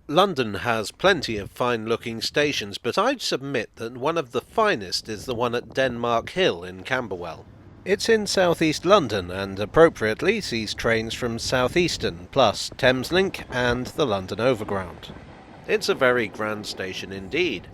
London has plenty of fine-looking stations, but I'd submit that one of the finest is the one at Denmark Hill in Camberwell. It's in southeast London and appropriately sees trains from South Eastern, plus Thameslink and the London Overground. It's a very grand station indeed.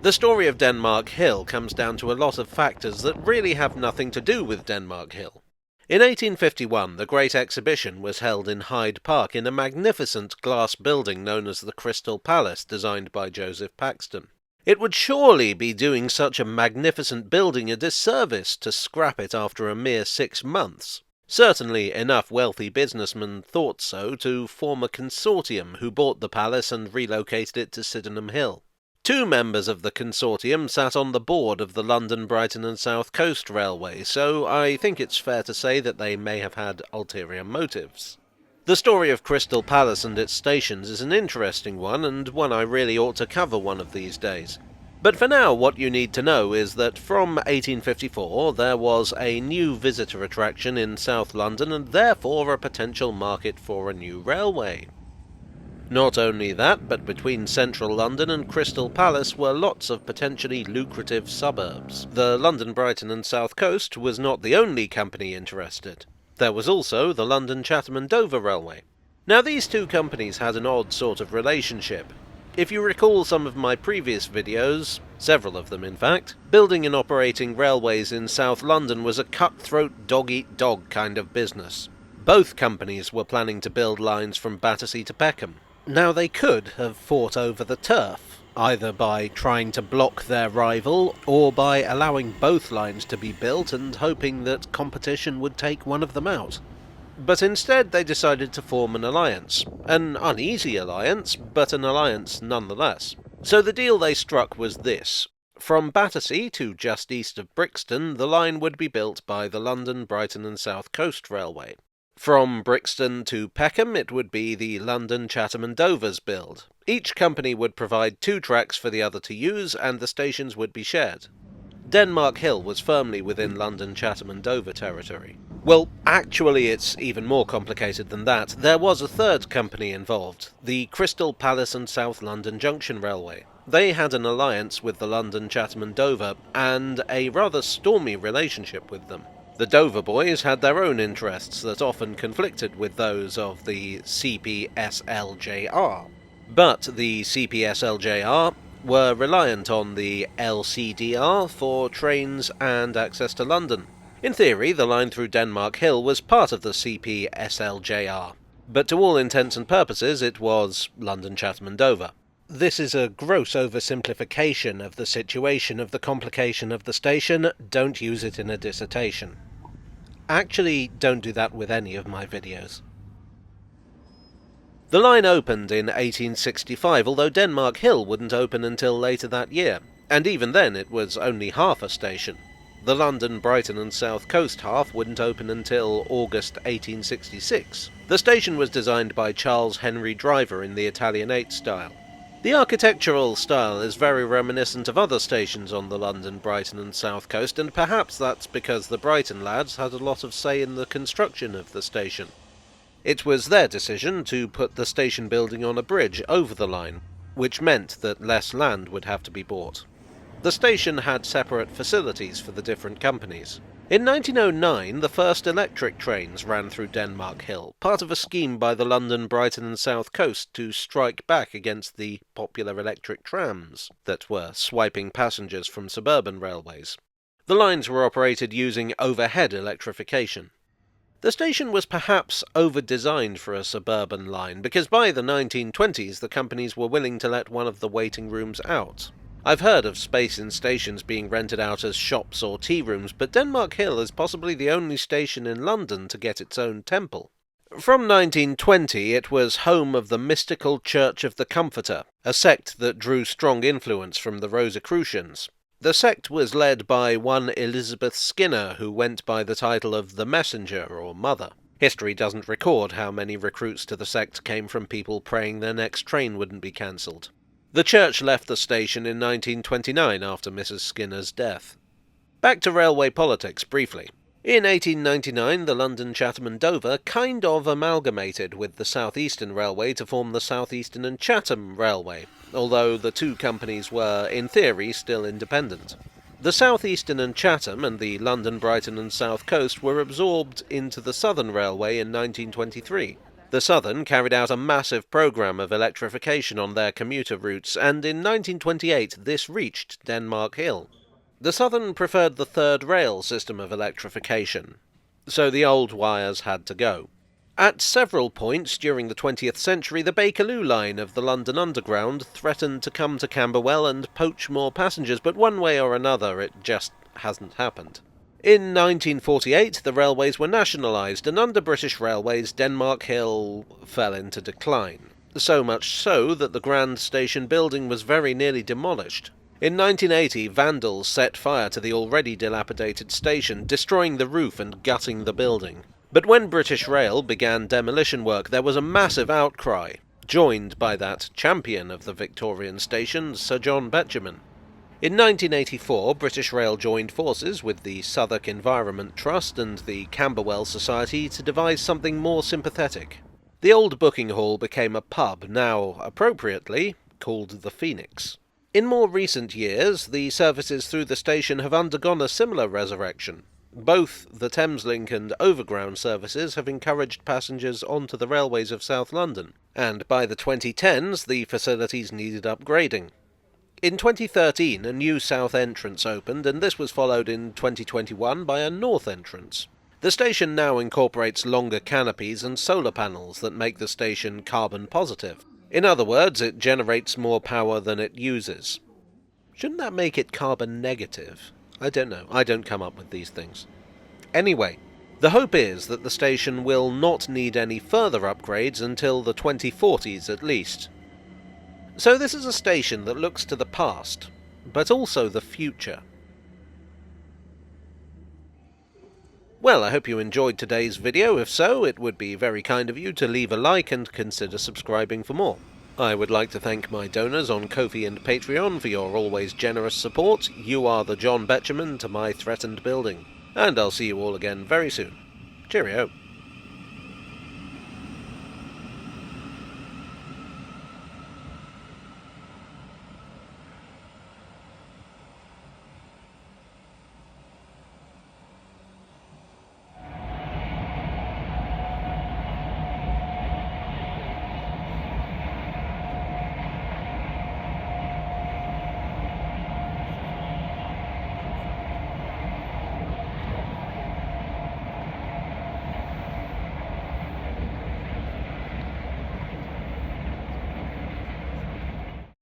The story of Denmark Hill comes down to a lot of factors that really have nothing to do with Denmark Hill. In 1851, the Great Exhibition was held in Hyde Park in a magnificent glass building known as the Crystal Palace, designed by Joseph Paxton. It would surely be doing such a magnificent building a disservice to scrap it after a mere 6 months. Certainly enough wealthy businessmen thought so to form a consortium who bought the palace and relocated it to Sydenham Hill. 2 members of the consortium sat on the board of the London, Brighton and South Coast Railway, so I think it's fair to say that they may have had ulterior motives. The story of Crystal Palace and its stations is an interesting one, and one I really ought to cover one of these days. But for now, what you need to know is that from 1854 there was a new visitor attraction in South London and therefore a potential market for a new railway. Not only that, but between central London and Crystal Palace were lots of potentially lucrative suburbs. The London, Brighton and South Coast was not the only company interested. There was also the London, Chatham and Dover Railway. Now these 2 companies had an odd sort of relationship. If you recall some of my previous videos, several of them in fact, building and operating railways in South London was a cutthroat dog-eat-dog kind of business. Both companies were planning to build lines from Battersea to Peckham. Now they could have fought over the turf, either by trying to block their rival, or by allowing both lines to be built and hoping that competition would take one of them out. But instead they decided to form an alliance. An uneasy alliance, but an alliance nonetheless. So the deal they struck was this. From Battersea to just east of Brixton, the line would be built by the London, Brighton and South Coast Railway. From Brixton to Peckham it would be the London, Chatham and Dover's build. Each company would provide 2 tracks for the other to use, and the stations would be shared. Denmark Hill was firmly within London, Chatham and Dover territory. Well, actually it's even more complicated than that. There was a 3rd company involved, the Crystal Palace and South London Junction Railway. They had an alliance with the London, Chatham and Dover, and a rather stormy relationship with them. The Dover boys had their own interests that often conflicted with those of the CPSLJR. But the CPSLJR were reliant on the LCDR for trains and access to London. In theory, the line through Denmark Hill was part of the CPSLJR, but to all intents and purposes it was London, Chatham and Dover. This is a gross oversimplification of the situation, of the complication of the station. Don't use it in a dissertation. Actually, don't do that with any of my videos. The line opened in 1865, although Denmark Hill wouldn't open until later that year, and even then it was only half a station. The London, Brighton and South Coast half wouldn't open until August 1866. The station was designed by Charles Henry Driver in the Italianate style. The architectural style is very reminiscent of other stations on the London, Brighton and South Coast, and perhaps that's because the Brighton lads had a lot of say in the construction of the station. It was their decision to put the station building on a bridge over the line, which meant that less land would have to be bought. The station had separate facilities for the different companies. In 1909, the first electric trains ran through Denmark Hill, part of a scheme by the London, Brighton and South Coast to strike back against the popular electric trams that were swiping passengers from suburban railways. The lines were operated using overhead electrification. The station was perhaps over-designed for a suburban line, because by the 1920s the companies were willing to let one of the waiting rooms out. I've heard of space in stations being rented out as shops or tea rooms, but Denmark Hill is possibly the only station in London to get its own temple. From 1920 it was home of the mystical Church of the Comforter, a sect that drew strong influence from the Rosicrucians. The sect was led by one Elizabeth Skinner, who went by the title of the Messenger or Mother. History doesn't record how many recruits to the sect came from people praying their next train wouldn't be cancelled. The church left the station in 1929 after Mrs. Skinner's death. Back to railway politics briefly. In 1899, the London, Chatham and Dover kind of amalgamated with the South Eastern Railway to form the South Eastern and Chatham Railway, although the two companies were, in theory, still independent. The South Eastern and Chatham and the London, Brighton and South Coast were absorbed into the Southern Railway in 1923. The Southern carried out a massive programme of electrification on their commuter routes, and in 1928 this reached Denmark Hill. The Southern preferred the third rail system of electrification, so the old wires had to go. At several points during the 20th century, the Bakerloo line of the London Underground threatened to come to Camberwell and poach more passengers, but one way or another it just hasn't happened. In 1948, the railways were nationalised, and under British Railways, Denmark Hill fell into decline. So much so that the Grand Station building was very nearly demolished. In 1980, vandals set fire to the already dilapidated station, destroying the roof and gutting the building. But when British Rail began demolition work, there was a massive outcry, joined by that champion of the Victorian station, Sir John Betjeman. In 1984, British Rail joined forces with the Southwark Environment Trust and the Camberwell Society to devise something more sympathetic. The old booking hall became a pub, now, appropriately, called the Phoenix. In more recent years, the services through the station have undergone a similar resurrection. Both the Thameslink and Overground services have encouraged passengers onto the railways of South London, and by the 2010s the facilities needed upgrading. In 2013 a new south entrance opened, and this was followed in 2021 by a north entrance. The station now incorporates longer canopies and solar panels that make the station carbon positive. In other words, it generates more power than it uses. Shouldn't that make it carbon negative? I don't know. I don't come up with these things. Anyway, the hope is that the station will not need any further upgrades until the 2040s at least. So this is a station that looks to the past, but also the future. Well, I hope you enjoyed today's video. If so, it would be very kind of you to leave a like and consider subscribing for more. I would like to thank my donors on Ko-fi and Patreon for your always generous support. You are the John Betjeman to my threatened building. And I'll see you all again very soon. Cheerio.